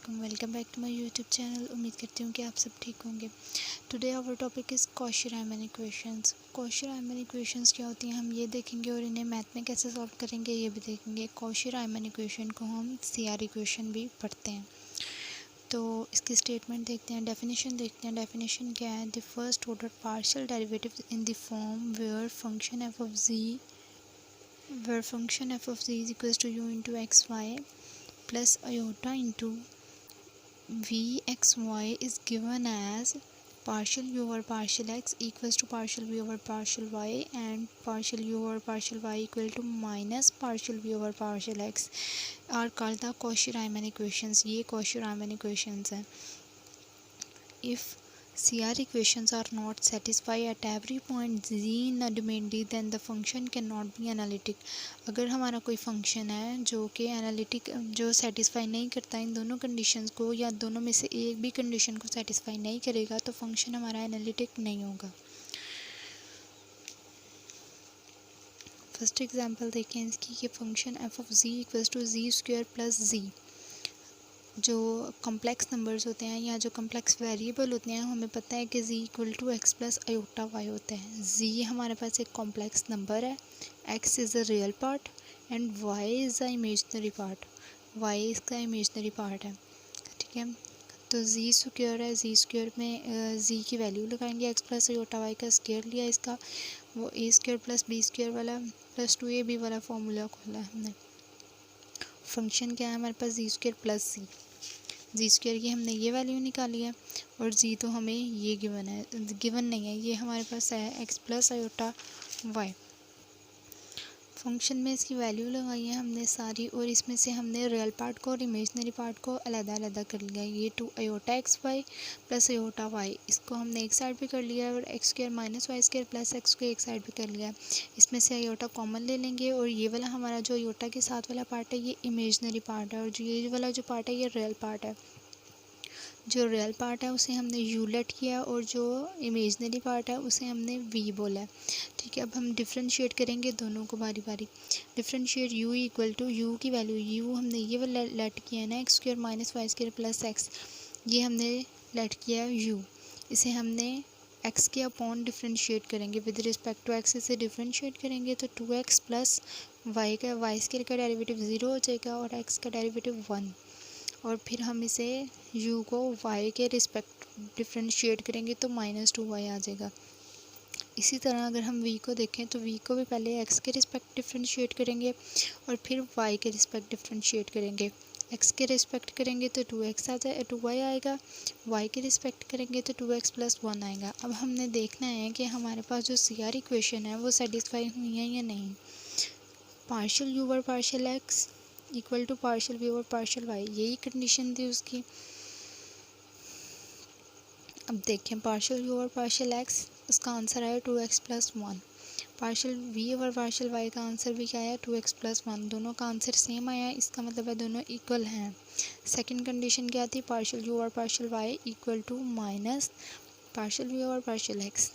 वालेकुम, welcome back to my YouTube channel. उम्मीद करती हूँ कि आप सब ठीक होंगे। Today our topic is Cauchy Riemann equations. Cauchy Riemann equations क्या होती हैं हम ये देखेंगे और इन्हें मैथ में कैसे सॉल्व करेंगे ये भी देखेंगे। कॉशी-रायमन इक्वेशन को हम CR इक्वेशन भी पढ़ते हैं। तो इसकी स्टेटमेंट देखते हैं, डेफिनेशन देखते हैं। डेफिनेशन क्या है? The first order partial derivative in the form where function f of z is equals to u into xy plus iota into vxy is given as partial u over partial x equals to partial v over partial y and partial u over partial y equal to minus partial v over partial x are called the Cauchy-Riemann equations। ये Cauchy-Riemann equations हैं। If CR equations are not satisfied at every point z in a domain D then the function cannot be analytic। अगर हमारा कोई function है जो कि analytic जो satisfy नहीं करता इन दोनों कंडीशंस को या दोनों में से एक भी कंडीशन को सेटिस्फाई नहीं करेगा तो फंक्शन हमारा एनालिटिक नहीं होगा। फर्स्ट एग्जांपल देखें इसकी कि function f of z equals to z square plus z। जो कॉम्प्लेक्स नंबर्स होते हैं या जो कॉम्प्लेक्स वेरिएबल होते हैं हमें पता है कि z equal to x plus iota y होता है। z हमारे पास एक कॉम्प्लेक्स नंबर है, x is a real part and y is a imaginary part. y इसका इमेजनरी पार्ट है, ठीक है। तो z स्क्वायर है, z स्क्वायर में z की वैल्यू लगाएंगे, x प्लस आयोटा वाई का स्क्वायर लिया इसका, वो a square plus b square वाला प्लस 2ab वाला फॉर्मूला खोला है हमने। फंक्शन क्या है हमारे पास? z स्क्वायर प्लस जी स्क्वायर की हमने ये वैल्यू निकाली है और जी तो हमें ये गिवन नहीं है, ये हमारे पास है x plus iota y. Function में इसकी वैल्यू लगाई है हमने सारी और इसमें से हमने रियल पार्ट को और इमेजनरी पार्ट को अलग-अलग कर लिया है। ये 2 iota x y plus iota y इसको हमने एक साइड पे कर लिया है और x square minus y square plus x को एक साइड पे कर लिया है। इसमें से आयोटा कॉमन ले लेंगे और ये वाला हमारा जो आयोटा के साथ वाला पार्ट है ये इमेजनरी पार्ट है और जो ये वाला जो पार्ट है ये रियल पार्ट है। जो रियल पार्ट है उसे हमने यू लेट किया और जो इमेजनरी पार्ट है उसे हमने वी बोला है, ठीक है। अब हम डिफरेंशिएट करेंगे दोनों को बारी बारी। Differentiate u equal to u की वैल्यू u हमने ये वाला लेट किया है ना x square minus y square plus x, ये हमने लेट किया है u। इसे हमने x के अपॉन डिफरेंशिएट करेंगे विद रिस्पेक्ट टू x। इसे डिफरेंशिएट करेंगे तो 2x प्लस वाई का वाई स्क्वायर का डेरिवेटिव 0 हो जाएगा और x का डेरिवेटिव 1 और फिर हम इसे u को y के रिस्पेक्ट डिफरेंशिएट करेंगे तो -2y आ जाएगा। इसी तरह अगर हम v को देखें तो v को भी पहले x के रिस्पेक्ट डिफरेंशिएट करेंगे और फिर y के रिस्पेक्ट डिफरेंशिएट करेंगे। x के रिस्पेक्ट करेंगे तो 2y आएगा, y के रिस्पेक्ट करेंगे तो 2x प्लस 1 आएगा। अब हमने देखना है कि हमारे पास जो CR इक्वेशन है वो सेटिस्फाई हुई है या नहीं। Partial u over partial x equal to partial v over partial y, यही कंडीशन थी उसकी। अब देखें partial v over partial x उसका आंसर आया 2x plus 1। Partial v over partial y का आंसर भी क्या आया 2x प्लस 1। दोनों का आंसर सेम आया, इसका मतलब है दोनों इक्वल हैं। सेकंड कंडीशन क्या थी? Partial u over partial y equal to minus partial v over partial x।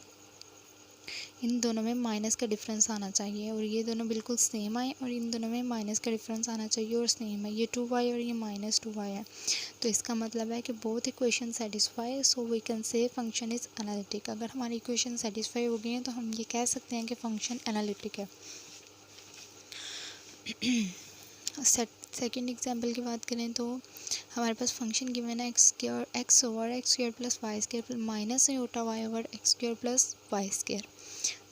इन दोनों में माइनस का डिफरेंस आना चाहिए और ये दोनों बिल्कुल सेम आए और इन दोनों में माइनस का डिफरेंस आना चाहिए और सेम है। ये 2y और ये -2y है, तो इसका मतलब है कि both equation satisfy, so we can say function is analytic. अगर हमारी इक्वेशन सेटिस्फाई हो गई हैं तो हम ये कह सकते हैं कि फंक्शन एनालिटिक है। सेकेंड एग्जाम्पल की बात करें तो हमारे पास फंक्शन गिवन है x over x square plus Y square minus iota y over x square plus Y square.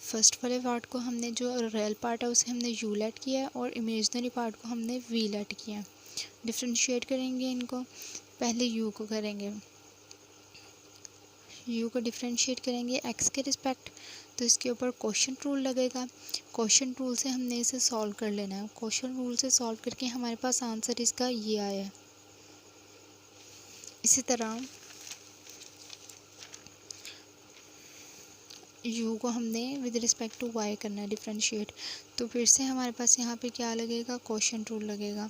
First वाले पार्ट को हमने जो रियल पार्ट है उसे हमने यू लेट किया है और इमेजनरी पार्ट को हमने वी लेट किया है। डिफरेंशिएट करेंगे इनको, पहले यू को करेंगे, यू को डिफरेंशिएट करेंगे एक्स के रिस्पेक्ट तो इसके ऊपर क्वोशंट रूल लगेगा। क्वोशंट रूल से हमने इसे सॉल्व कर लेना है। क्वोशंट रूल से सॉल्व करके हमारे पास आंसर इसका ये आया है। इसी तरह u को हमने विद रिस्पेक्ट टू y करना है डिफरेंशिएट, तो फिर से हमारे पास यहाँ पे क्या लगेगा? क्वोशंट रूल लगेगा।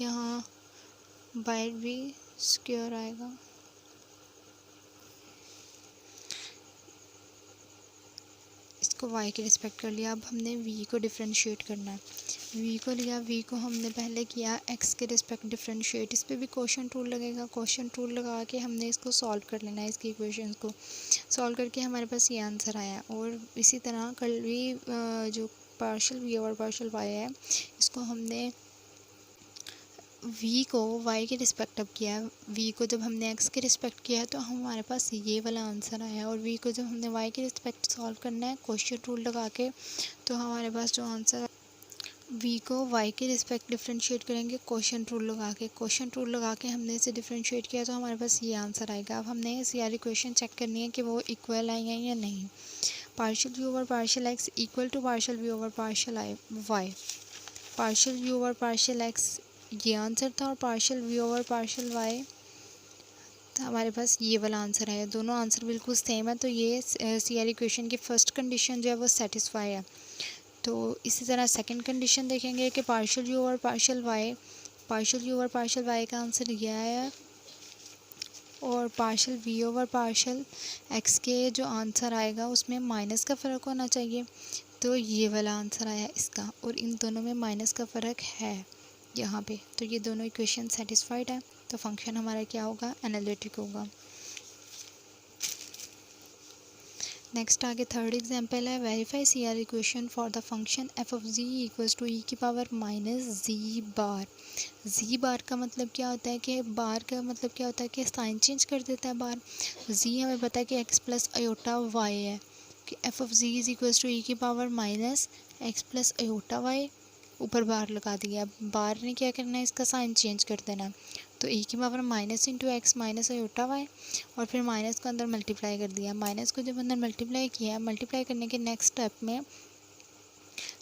यहाँ बाय v स्क्वायर आएगा, इसको y के रिस्पेक्ट कर लिया। अब हमने v को डिफरेंशिएट करना है। वी को लिया, वी को हमने पहले किया एक्स के रिस्पेक्ट डिफरेंशिएट, इस पर भी क्वेश्चन टूल लगेगा, क्वेश्चन टूल लगा के हमने इसको सॉल्व कर लेना है, इसकी इक्वेशन को सॉल्व करके हमारे पास ये आंसर आया। और इसी तरह कल भी जो पार्शियल वी और पार्शियल वाई है, इसको हमने वी को वाई के रिस्पेक्ट अब किया है, वी को जब हमने एक्स के रिस्पेक्ट किया है तो हमारे पास ये वाला आंसर आया। और वी को जब हमने वाई के रिस्पेक्ट सॉल्व करना है क्वेश्चन रूल लगा के, तो हमारे पास जो आंसर वी को वाई के रिस्पेक्ट डिफरेंशिएट करेंगे क्वेश्चन रूल लगा के, क्वेश्चन रूल लगा के हमने इसे डिफरेंशिएट किया तो हमारे पास ये आंसर आएगा। अब हमने इस यार इक्वेशन चेक करनी है कि वो इक्वल आई हैं या नहीं। Partial v over partial x equal to partial v over partial y, partial v over partial x ये आंसर था और partial v over partial y तो हमारे पास ये वाला आंसर है। दोनों आंसर बिल्कुल सेम है, तो ये सी आर इक्वेशन की फर्स्ट कंडीशन जो है वो सेटिस्फाई है। तो इसी तरह सेकंड कंडीशन देखेंगे कि partial v over partial y का आंसर ये आया और partial v over partial x के जो आंसर आएगा उसमें माइनस का फ़र्क होना चाहिए, तो ये वाला आंसर आया इसका। और इन दोनों में माइनस का फ़र्क है यहाँ पे, तो ये दोनों इक्वेशन सेटिस्फाइड है, तो फंक्शन हमारा क्या होगा, एनालिटिक होगा। नेक्स्ट आगे थर्ड एग्जांपल है, verify C R equation for the function F of Z equals to E की पावर माइनस जी बार। जी बार का मतलब क्या होता है कि बार का मतलब क्या होता है कि साइन चेंज कर देता है बार। जी हमें पता है कि एक्स प्लस अयोटा वाई है, कि F of Z is equals to E की power minus X plus iota Y, ऊपर बार लगा दिया। बार ने क्या करना है, इसका साइन चेंज कर देना, तो ई की power minus into x minus iota y और फिर माइनस को अंदर मल्टीप्लाई कर दिया। माइनस को जब अंदर मल्टीप्लाई किया, मल्टीप्लाई करने के नेक्स्ट स्टेप में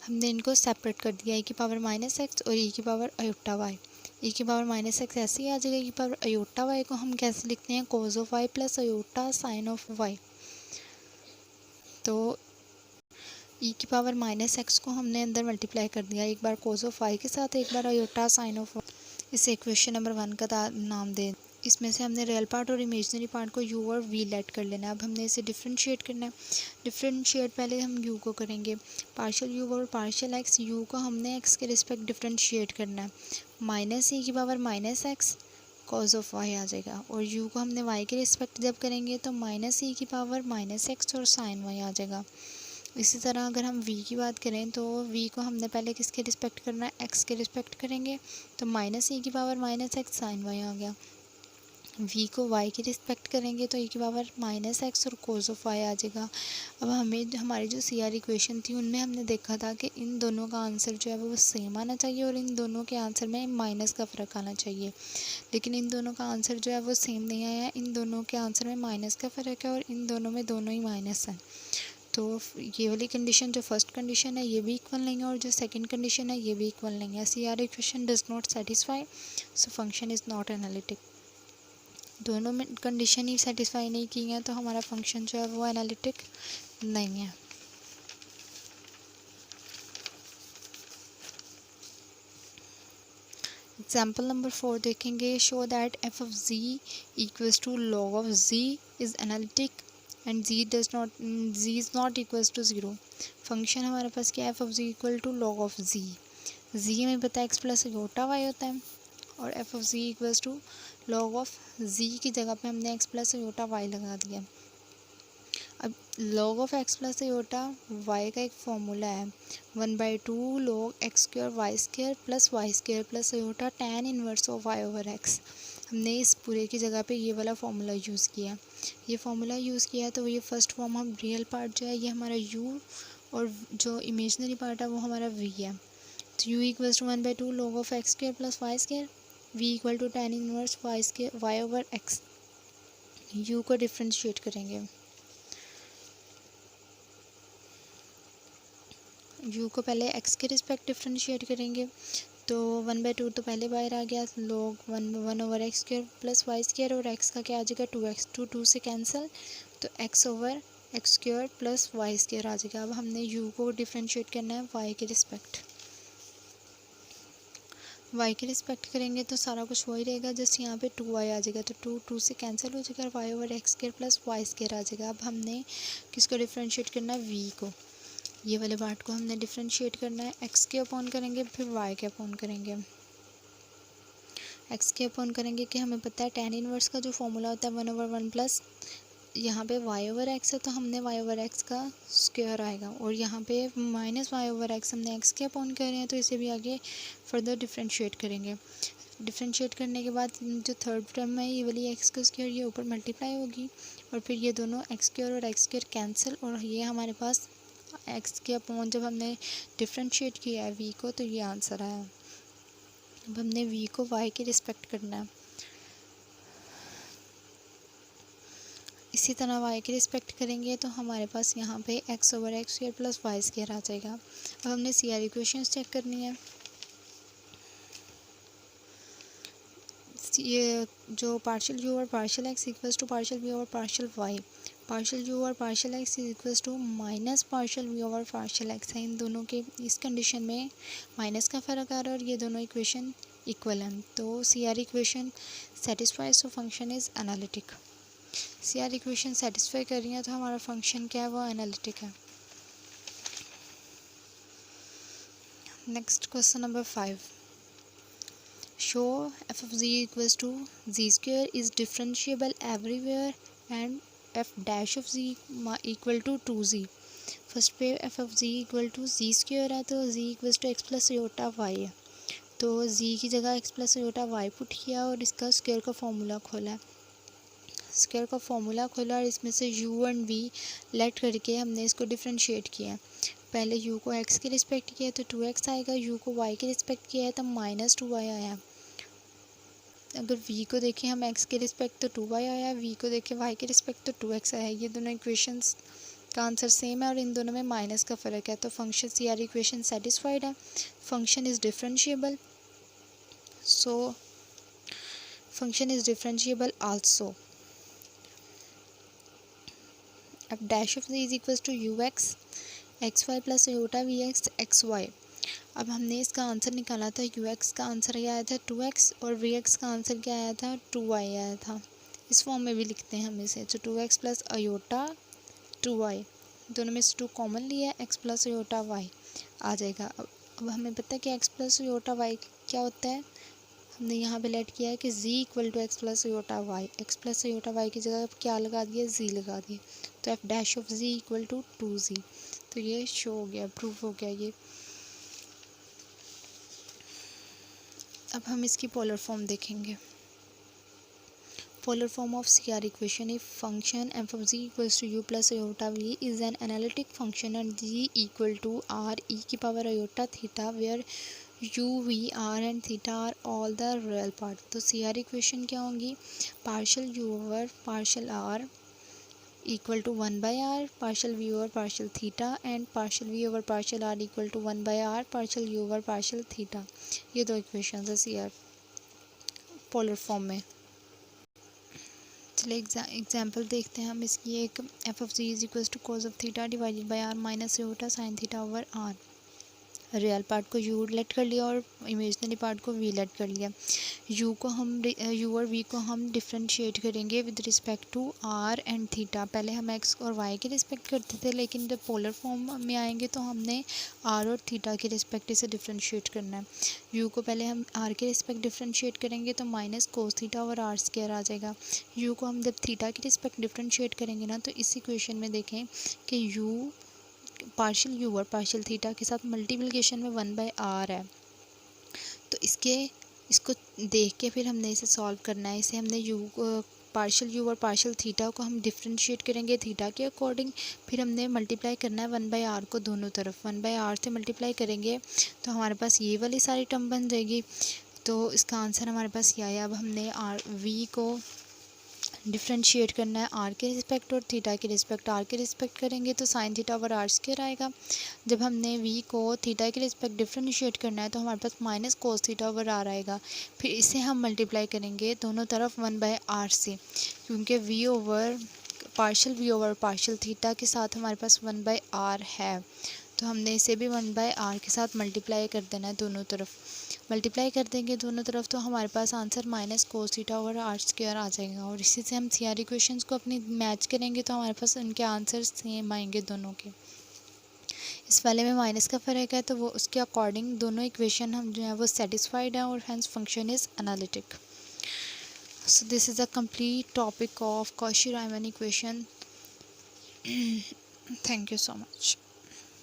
हमने इनको सेपरेट कर दिया, ई की पावर माइनस एक्स और ई की पावर अयोटा वाई। ई की पावर माइनस एक्स ऐसे ही आ जाएगा, ई की पावर अयोटा वाई को हम कैसे लिखते हैं, cos of y plus iota sine of y. तो ई की पावर माइनस एक्स को हमने अंदर मल्टीप्लाई कर दिया, एक बार कोज ऑफ वाई के साथ, एक बार अयोटा साइन ऑफ वाई। इसे इक्वेशन नंबर 1 का नाम दे। इसमें से हमने रियल पार्ट और इमेजिनरी पार्ट को यू और वी लेट कर लेना है। अब हमने इसे डिफरेंशिएट करना है। डिफरेंशिएट पहले हम यू को करेंगे, पार्शियल यू और पार्शियल एक्स, यू को हमने एक्स के रिस्पेक्ट डिफरेंशिएट करना है, माइनस ई की power minus X cos of Y आ जाएगा। और यू को हमने वाई के रिस्पेक्ट जब करेंगे तो माइनस ई की पावर माइनस एक्स और साइन वाई आ जाएगा। इसी तरह अगर हम v की बात करें तो v को हमने पहले किसके रिस्पेक्ट करना है, x के रिस्पेक्ट करेंगे, तो माइनस ई की power minus X sine Y आ गया। v को y के रिस्पेक्ट करेंगे तो e की पावर माइनस एक्स और कोस ऑफ वाई आ जाएगा। अब हमें हमारी जो सी आर इक्वेशन थी उनमें हमने देखा था कि इन दोनों का आंसर जो है वो सेम आना चाहिए और इन दोनों के आंसर में माइनस का फ़र्क आना चाहिए, लेकिन इन दोनों का आंसर जो है वो सेम नहीं आया, इन दोनों के आंसर में माइनस का फ़र्क है और इन दोनों में दोनों ही माइनस है। तो ये वाली कंडीशन जो फर्स्ट कंडीशन है ये भी इक्वल नहीं है और जो सेकंड कंडीशन है ये भी इक्वल नहीं है। C R equation does not satisfy, so function is not analytic. दोनों में कंडीशन ही सेटिस्फाई नहीं की हैं तो हमारा फंक्शन जो है वो एनालिटिक नहीं है। एग्जाम्पल नंबर 4 देखेंगे, show that F of Z equals to log of Z is analytic and z is not equals to 0। Function हमारे पास क्या है, F of Z equal to log of Z, Z हमें पता है एक्स प्लस अयोटा वाई होता है और F of Z equals to log of Z की जगह पे हमने एक्स प्लस अयोटा वाई लगा दिया। अब log of x plus iota y का एक फॉर्मूला है 1/2 log x square y square plus Y square plus iota tan inverse of y over x. हमने इस पूरे की जगह पे ये वाला फार्मूला यूज़ किया, ये फार्मूला यूज़ किया तो ये फर्स्ट फॉर्म हम रियल पार्ट जो है ये हमारा u और जो इमेजनरी पार्ट है वो हमारा v है। तो u equals to 1/2 log of x square plus Y square, v equal to tan inverse y square y over x. u को डिफ्रेंशिएट करेंगे, u को पहले x के रिस्पेक्ट डिफ्रेंशिएट करेंगे तो 1/2 तो पहले बाहर आ गया, log 1 over x square plus Y square और x का क्या आ जाएगा 2x, 2 से कैंसिल तो x over x square plus Y square आ जाएगा। अब हमने u को डिफ्रेंशिएट करना है y के रिस्पेक्ट, y के रिस्पेक्ट करेंगे तो सारा कुछ वही रहेगा, जस्ट यहाँ पे 2y आ जाएगा तो 2 से कैंसिल हो जाएगा, y over x square plus Y square आ जाएगा। अब हमने किसको डिफ्रेंशिएट करना है, v को, ये वाले पार्ट को हमने डिफ्रेंशिएट करना है, एक्स के अपॉन करेंगे फिर वाई के अपॉन करेंगे। एक्स के अपॉन करेंगे कि हमें पता है tan इनवर्स का जो फॉर्मूला होता है 1/1 प्लस यहाँ पे y/x है तो हमने y/x का स्क्वायर आएगा, और यहाँ पे माइनस y/x हमने x के अपॉन कर रहे हैं तो इसे भी आगे फर्दर डिफ्रेंशिएट करेंगे। डिफ्रेंशिएट करने के बाद जो थर्ड टर्म है ये वाली एक्स का स्क्वायर ये ऊपर मल्टीप्लाई होगी, और फिर ये दोनों एक्स स्क्वायर और एक्स स्क्वायर कैंसिल, और ये हमारे पास एक्स के अपॉन जब हमने डिफ्रेंशिएट किया है वी को तो ये आंसर आया। अब हमने वी को वाई की रिस्पेक्ट करना है, इसी तरह y की रिस्पेक्ट करेंगे तो हमारे पास यहाँ पे x/x² प्लस y² आ जाएगा। अब हमने CR इक्वेशंस चेक करनी है। ये जो पार्शियल u और partial x equals to partial v और पार्शियल y, पार्शियल u और partial x equals to minus partial v और पार्शियल x है, इन दोनों के इस कंडीशन में माइनस का फ़र्क आ रहा है और ये दोनों इक्वेशन इक्वल हैं, तो CR equation satisfies so function is analytic. CR equation satisfy कर रही है तो हमारा फंक्शन क्या है वो एनालिटिक है। Next question number 5, show f of z equals to z square is differentiable everywhere and f dash of z equal to 2z। First पे f of z equal to z square है तो z equals to x plus iota y है, तो z की जगह x plus iota y put किया और इसका स्क्वायर का फॉर्मूला खोला है। स्क्वायर का फॉर्मूला खोला और इसमें से u एंड v लेट करके हमने इसको डिफ्रेंशिएट किया है। पहले u को x के रिस्पेक्ट किया तो 2x आएगा, u को y के रिस्पेक्ट किया है तो -2y आया। अगर v को देखें हम x के रिस्पेक्ट तो 2y आया, v को देखें y के रिस्पेक्ट तो 2x आया। ये दोनों इक्वेशंस का आंसर सेम है और इन दोनों में माइनस का फ़र्क है, तो फंक्शन CR इक्वेशन सेटिस्फाइड है। Function is differentiable, so function is differentiable also. अब dash of z is equals to ux xy plus iota vx xy। अब हमने इसका आंसर निकाला था, ux का आंसर क्या आया था 2x और vx का आंसर क्या आया था 2y आया था। इस फॉर्म में भी लिखते हैं हम इसे, तो 2x प्लस iota 2y, दोनों में से 2 कॉमन लिया है, x प्लस iota y आ जाएगा। अब हमें पता है कि x प्लस iota y क्या होता है, हमने यहाँ पे लेट किया है कि z equal to x plus iota y, x plus iota y की जगह क्या लगा दिया z लगा दिया, तो f dash of z equal to 2z, तो ये शो हो गया, प्रूव हो गया ये। अब हम इसकी पोलर फॉर्म देखेंगे। Polar form of CR equation, if function f of z equals to u plus iota v is an analytic function and z equal to r e की power iota theta where u v r and theta are all the real part। तो CR equation क्या होंगी, partial u over partial r equal to 1/r, partial v over partial theta and partial v over partial r equal to 1/r partial u over partial theta. ये दो equation है CR polar form में। चलिए example देखते हैं हम इसकी। एक f of z is equals to cos of theta divided by r minus iota sine theta over r। Real part को u लेट कर लिया और इमेजनरी पार्ट को v लेट कर लिया। u और v को हम डिफ्रेंशिएट करेंगे with respect to r and theta. पहले हम x और y के रिस्पेक्ट करते थे, लेकिन जब पोलर फॉर्म में आएंगे तो हमने r और थीटा के रिस्पेक्ट से डिफ्रेंशिएट करना है। u को पहले हम r के रिस्पेक्ट डिफ्रेंशिएट करेंगे तो माइनस कोस थीटा और r स्क्वायर आ जाएगा। u को हम जब थीटा के रिस्पेक्ट डिफ्रेंशिएट करेंगे ना, तो इस इक्वेशन में देखें कि u पार्शियल u और पार्शियल थीटा के साथ मल्टीप्लिकेशन में 1/r है, तो इसको देख के फिर हमने इसे सॉल्व करना है। इसे हमने पार्शियल u और पार्शियल थीटा को हम डिफ्रेंशिएट करेंगे थीटा के अकॉर्डिंग, फिर हमने मल्टीप्लाई करना है 1/r को दोनों तरफ। 1/r से मल्टीप्लाई करेंगे तो हमारे पास ये वाली सारी टर्म बन जाएगी, तो इसका आंसर हमारे पास ये आया। अब हमने v को डिफ्रेंशिएट करना है r के रिस्पेक्ट और थीटा के रिस्पेक्ट। r के रिस्पेक्ट करेंगे तो sign theta over r square आएगा। जब हमने v को थीटा के रिस्पेक्ट डिफ्रेंशिएट करना है तो हमारे पास minus cos theta over r आएगा। फिर इसे हम मल्टीप्लाई करेंगे दोनों तरफ 1/r से, क्योंकि v ओवर पार्शियल थीटा के साथ हमारे पास 1/r है, तो हमने इसे भी 1/r के साथ मल्टीप्लाई कर देना है दोनों तरफ। मल्टीप्लाई कर देंगे दोनों तरफ तो हमारे पास answer minus cos theta over r square आ जाएगा, और इसी से हम CR इक्वेशंस को अपनी मैच करेंगे तो हमारे पास उनके आंसर सेम आएंगे दोनों के। इस वाले में माइनस का फ़र्क है, तो वो उसके अकॉर्डिंग दोनों इक्वेशन हम जो है वो सेटिस्फाइड हैं और hence function is analytic. So this is a complete topic of Cauchy-Riemann equation. Thank you so much.